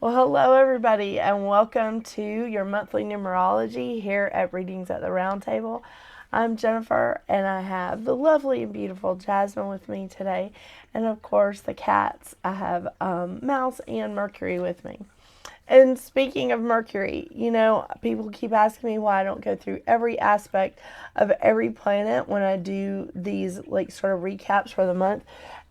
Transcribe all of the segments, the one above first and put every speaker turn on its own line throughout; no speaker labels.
Well, hello everybody, and welcome to your monthly numerology here at Readings at the Round Table. I'm Jennifer, and I have the lovely and beautiful Jasmine with me today, and of course the cats. I have Mouse and Mercury with me. And speaking of Mercury, people keep asking me why I don't go through every aspect of every planet when I do these sort of recaps for the month.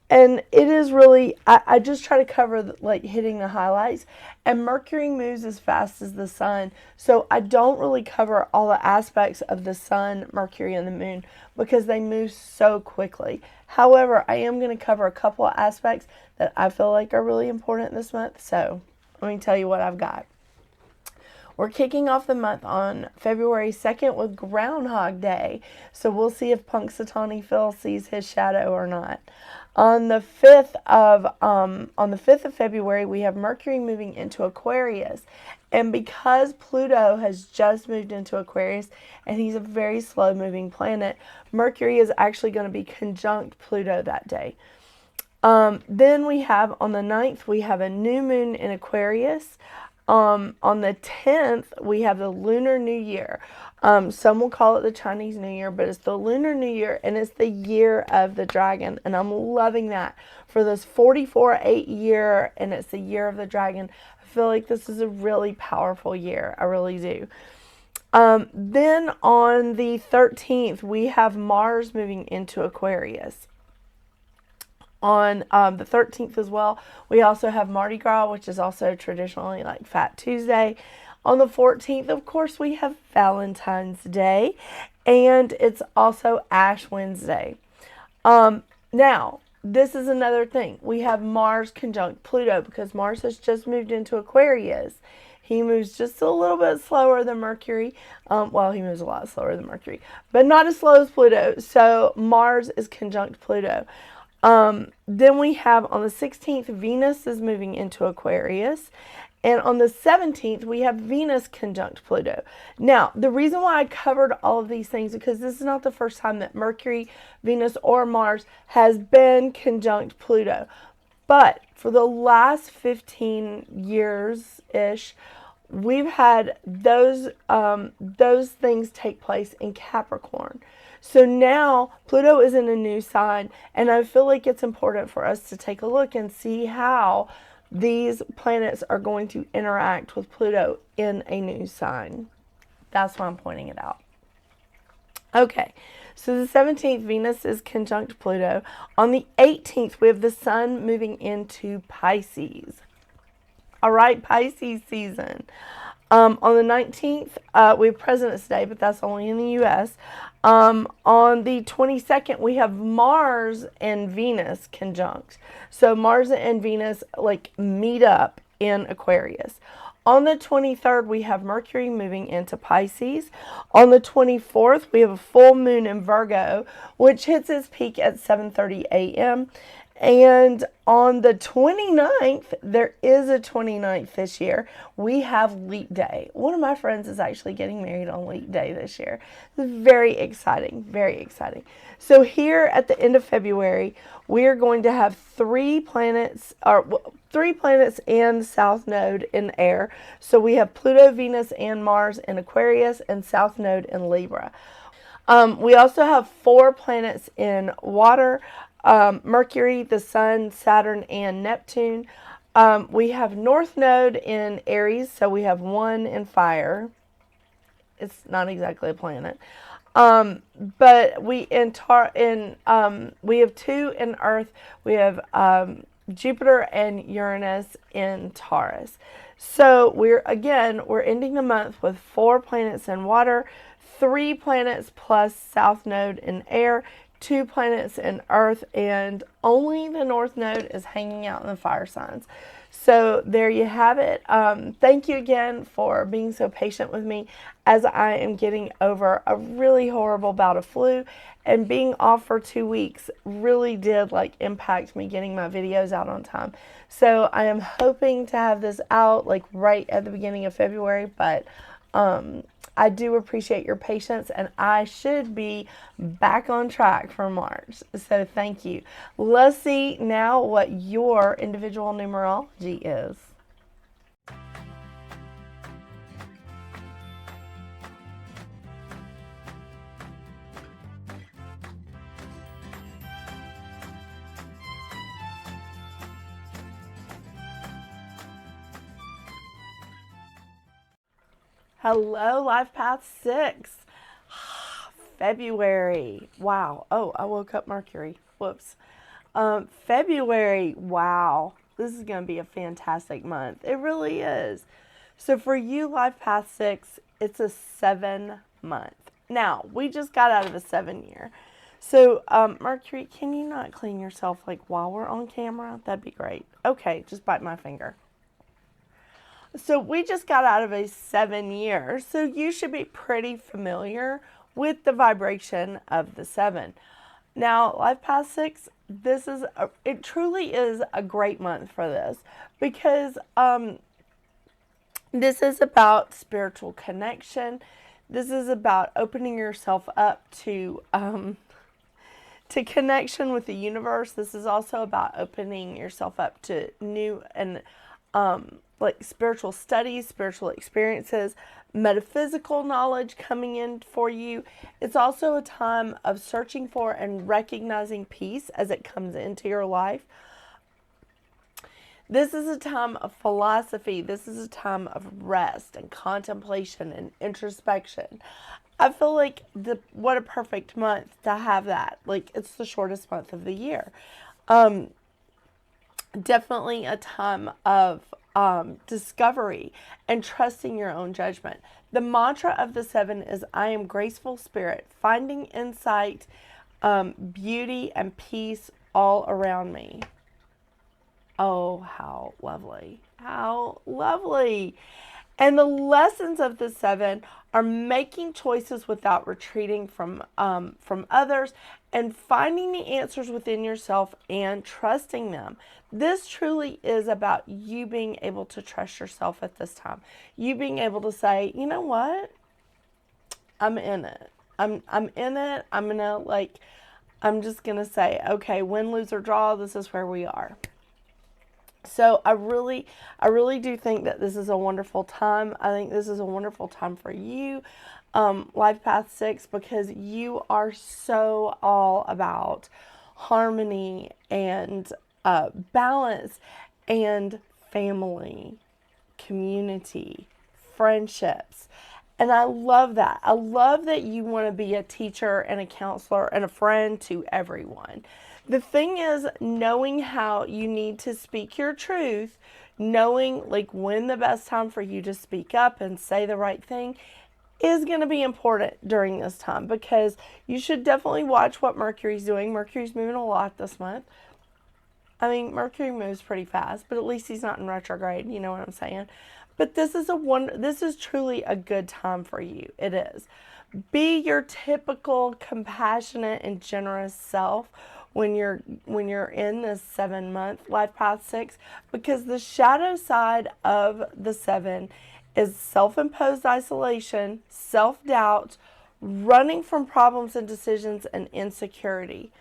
And it is really, I just try to cover hitting the highlights. And Mercury moves as fast as the sun. So I don't really cover all the aspects of the sun, Mercury, and the moon because they move so quickly. However, I am going to cover a couple of aspects that I feel like are really important this month. So let me tell you what I've got. We're kicking off the month on February 2nd with Groundhog Day. So we'll see if Punxsutawney Phil sees his shadow or not. On the 5th of February, we have Mercury moving into Aquarius. And because Pluto has just moved into Aquarius and he's a very slow moving planet, Mercury is actually going to be conjunct Pluto that day. Then we have on the 9th, we have a new moon in Aquarius. On the 10th, we have the Lunar New Year. Some will call it the Chinese New Year, but it's the Lunar New Year, and it's the year of the dragon, and I'm loving that. For this 44/8 year, and it's the year of the dragon, I feel like this is a really powerful year. I really do. Then on the 13th, we have Mars moving into Aquarius. On the 13th as well, we also have Mardi Gras, which is also traditionally like Fat Tuesday. On the 14th, of course, we have Valentine's Day, and it's also Ash Wednesday. Now, this is another thing. We have Mars conjunct Pluto because Mars has just moved into Aquarius. He moves just a little bit slower than Mercury. He moves a lot slower than Mercury, but not as slow as Pluto. So Mars is conjunct Pluto. Then we have on the 16th, Venus is moving into Aquarius. And on the 17th, we have Venus conjunct Pluto. Now, the reason why I covered all of these things is because this is not the first time that Mercury, Venus, or Mars has been conjunct Pluto. But for the last 15 years-ish, we've had those things take place in Capricorn. So now Pluto is in a new sign, and I feel like it's important for us to take a look and see how these planets are going to interact with Pluto in a new sign. That's why I'm pointing it out. Okay, so the 17th, Venus is conjunct Pluto. On the 18th, we have the Sun moving into Pisces. All right, Pisces season. On the 19th, we have President's Day, but that's only in the U.S. On the 22nd, we have Mars and Venus conjunct. So Mars and Venus meet up in Aquarius. On the 23rd, we have Mercury moving into Pisces. On the 24th, we have a full moon in Virgo, which hits its peak at 7:30 a.m. And on the 29th, there is a 29th this year. We have Leap Day. One of my friends is actually getting married on Leap Day this year. It's very exciting, very exciting. So here at the end of February, we are going to have three planets and South Node in air. So we have Pluto, Venus, and Mars in Aquarius, and South Node in Libra. We also have 4 planets in water. Mercury, the Sun, Saturn, and Neptune. We have North Node in Aries, so we have 1 in fire. It's not exactly a planet. But we have 2 in Earth. We have Jupiter and Uranus in Taurus. So we're ending the month with 4 planets in water, 3 planets plus South Node in air, 2 planets in Earth, and only the North Node is hanging out in the fire signs. So there you have it. Thank you again for being so patient with me as I am getting over a really horrible bout of flu, and being off for 2 weeks really did impact me getting my videos out on time. So I am hoping to have this out right at the beginning of February, but I do appreciate your patience, and I should be back on track for March. So thank you. Let's see now what your individual numerology is. Hello, Life Path 6. February. Wow. Oh, I woke up Mercury. Whoops. February. Wow. This is going to be a fantastic month. It really is. So for you, Life Path 6, it's a 7-month. Now, we just got out of a 7-year. So, Mercury, can you not clean yourself like while we're on camera? That'd be great. Okay, just bite my finger. So we just got out of a 7-year, so you should be pretty familiar with the vibration of the 7. Now, Life Path 6, it truly is a great month for this, because this is about spiritual connection. This is about opening yourself up to connection with the universe. This is also about opening yourself up to new and like spiritual studies, spiritual experiences, metaphysical knowledge coming in for you. It's also a time of searching for and recognizing peace as it comes into your life. This is a time of philosophy. This is a time of rest and contemplation and introspection. I feel like what a perfect month to have that. Like, it's the shortest month of the year. Definitely a time of discovery and trusting your own judgment. The mantra of the 7 is, I am graceful spirit, finding insight, beauty, and peace all around me. Oh, how lovely. How lovely. And the lessons of the 7 are making choices without retreating from others, and finding the answers within yourself and trusting them. This truly is about you being able to trust yourself at this time. You being able to say, you know what? I'm in it. I'm in it. I'm just going to say, okay, win, lose, or draw, this is where we are. So I really do think that this is a wonderful time. I think this is a wonderful time for you, Life Path 6, because you are so all about harmony and balance and family, community, friendships. And I love that. I love that you want to be a teacher and a counselor and a friend to everyone. The thing is, knowing how you need to speak your truth, knowing like when the best time for you to speak up and say the right thing is going to be important during this time, because you should definitely watch what Mercury's doing. Mercury's moving a lot this month. I mean, Mercury moves pretty fast, but at least he's not in retrograde, you know what I'm saying? But this is truly a good time for you. It is. Be your typical compassionate and generous self when you're in this 7-month Life Path 6, because the shadow side of the 7 is self-imposed isolation, self-doubt, running from problems and decisions, and insecurity.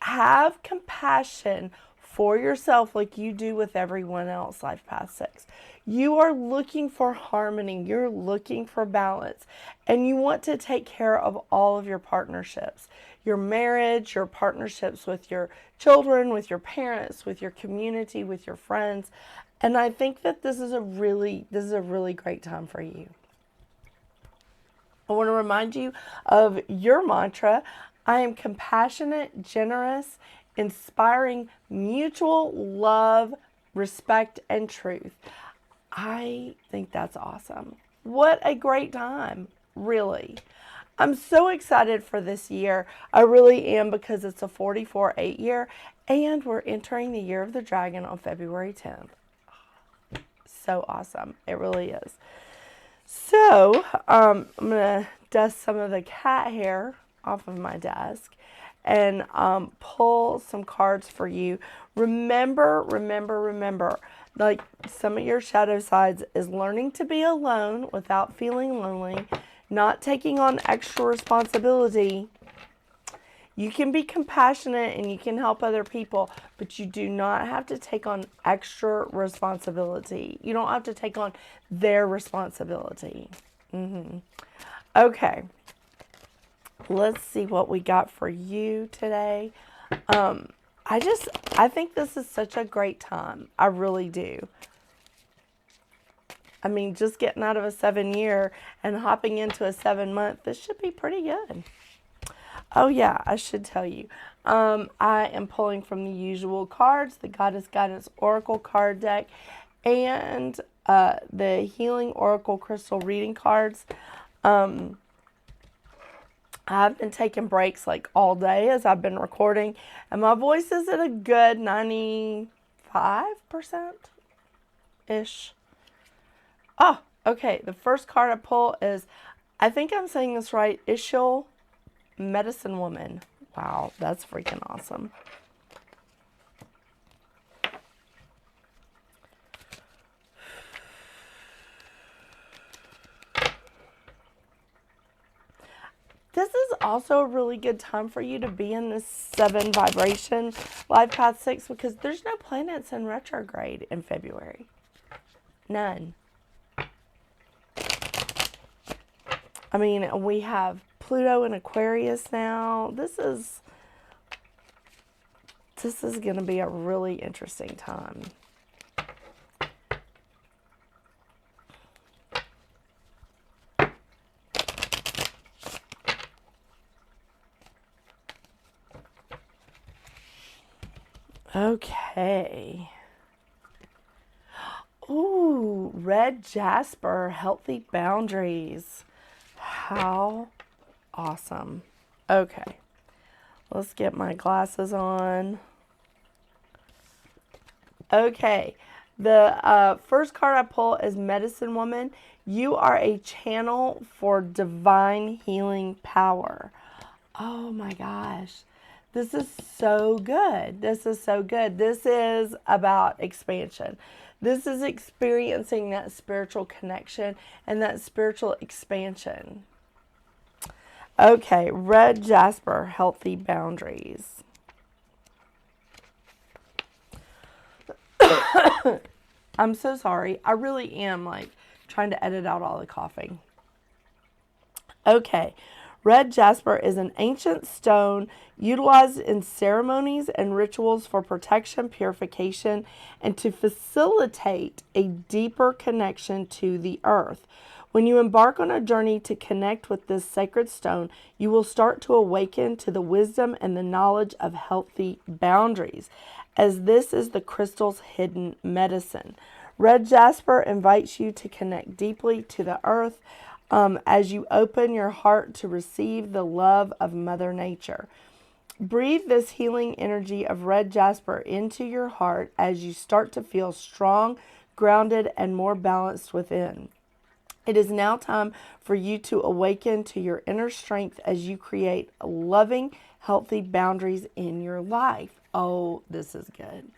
Have compassion for yourself like you do with everyone else, Life Path 6. You are looking for harmony. You're looking for balance. And you want to take care of all of your partnerships. Your marriage, your partnerships with your children, with your parents, with your community, with your friends. And I think that this is a really great time for you. I want to remind you of your mantra. I am compassionate, generous, inspiring mutual love, respect, and truth. I think that's awesome. What a great time, really. I'm so excited for this year. I really am, because it's a 44-8 year, and we're entering the year of the dragon on February 10th. So awesome. It really is. So, I'm going to dust some of the cat hair off of my desk and pull some cards for you. Remember, like, some of your shadow sides is learning to be alone without feeling lonely, not taking on extra responsibility. You can be compassionate and you can help other people, but you do not have to take on extra responsibility. You don't have to take on their responsibility. Okay. Let's see what we got for you today. I think this is such a great time. I really do. I mean, just getting out of a 7-year and hopping into a 7-month, this should be pretty good. Oh yeah, I should tell you. I am pulling from the usual cards, the Goddess Guidance Oracle card deck, and the Healing Oracle Crystal reading cards. I've been taking breaks like all day as I've been recording, and my voice is at a good 95%-ish. Oh, okay. The first card I pull is, I think I'm saying this right, Rachelle, Medicine Woman. Wow, that's freaking awesome. This is also a really good time for you to be in this 7 vibration life path 6 because there's no planets in retrograde in February. None. I mean, we have Pluto in Aquarius now. This is going to be a really interesting time. Okay. Ooh, red jasper, healthy boundaries. How awesome. Okay. Let's get my glasses on. Okay. The first card I pull is Medicine Woman. You are a channel for divine healing power. Oh my gosh. This is so good. This is so good. This is about expansion. This is experiencing that spiritual connection and that spiritual expansion. Okay, red jasper, healthy boundaries. I'm so sorry. I really am like trying to edit out all the coughing. Okay. Red jasper is an ancient stone utilized in ceremonies and rituals for protection, purification, and to facilitate a deeper connection to the earth. When you embark on a journey to connect with this sacred stone, you will start to awaken to the wisdom and the knowledge of healthy boundaries, as this is the crystal's hidden medicine. Red jasper invites you to connect deeply to the earth, as you open your heart to receive the love of Mother Nature. Breathe this healing energy of red jasper into your heart as you start to feel strong, grounded, and more balanced within. It is now time for you to awaken to your inner strength as you create loving, healthy boundaries in your life. Oh, this is good.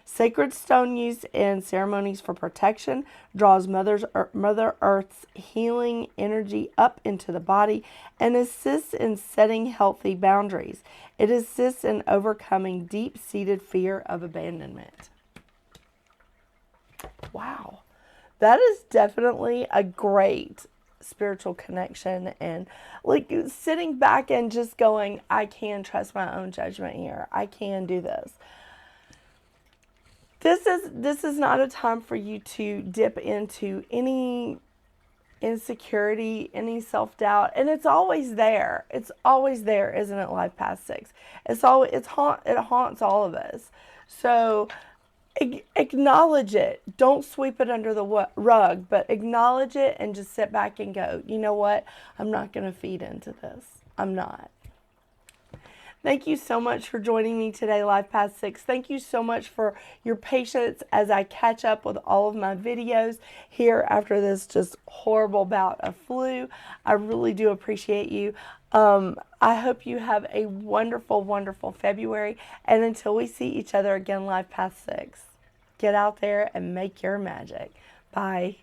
Sacred stone used in ceremonies for protection draws Mother Earth's healing energy up into the body and assists in setting healthy boundaries. It assists in overcoming deep-seated fear of abandonment. Wow. That is definitely a great spiritual connection, and like sitting back and just going, I can trust my own judgment here. I can do this. This is not a time for you to dip into any insecurity, any self-doubt, and it's always there. It's always there, isn't it? Life Path 6. It haunts all of us. So acknowledge it. Don't sweep it under the rug, but acknowledge it and just sit back and go, you know what? I'm not going to feed into this. I'm not. Thank you so much for joining me today, Life Path 6. Thank you so much for your patience as I catch up with all of my videos here after this just horrible bout of flu. I really do appreciate you. I hope you have a wonderful, wonderful February. And until we see each other again, Life Path 6, get out there and make your magic. Bye.